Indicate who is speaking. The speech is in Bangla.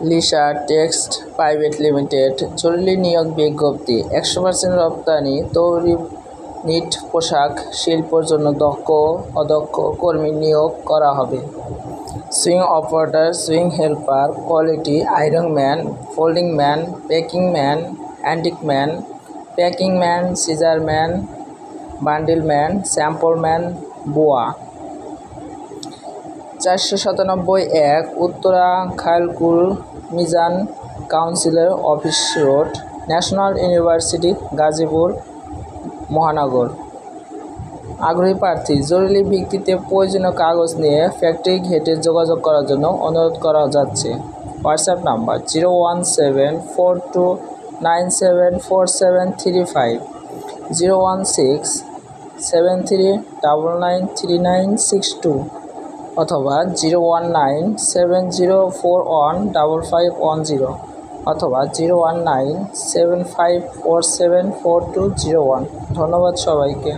Speaker 1: লিসা টেক্সট প্রাইভেট লিমিটেড জরুরি নিয়োগ বিজ্ঞপ্তি 100% রপ্তানি তৈরি নিট পোশাক শিল্পের জন্য দক্ষ অদক্ষ কর্মী নিয়োগ করা হবে। Swing operator, swing helper, quality iron man, folding man, packing man, হ্যান্ডিক man, packing man, scissor man, bundle man, sample man, বোয়া। 497-1 উত্তরা খায়রকুল Mizan councillor office road, national university Gazipur মহানগর। আগ্রহী প্রার্থী জরুরি ভিত্তিতে প্রয়োজনীয় কাগজ নিয়ে ফ্যাক্টরি ঘেটে যোগাযোগ করার জন্য অনুরোধ করা যাচ্ছে। হোয়াটসঅ্যাপ নাম্বার 01742974735, 01673993962 অথবা 01970415510 অথবা 01975474201। ধন্যবাদ সবাইকে।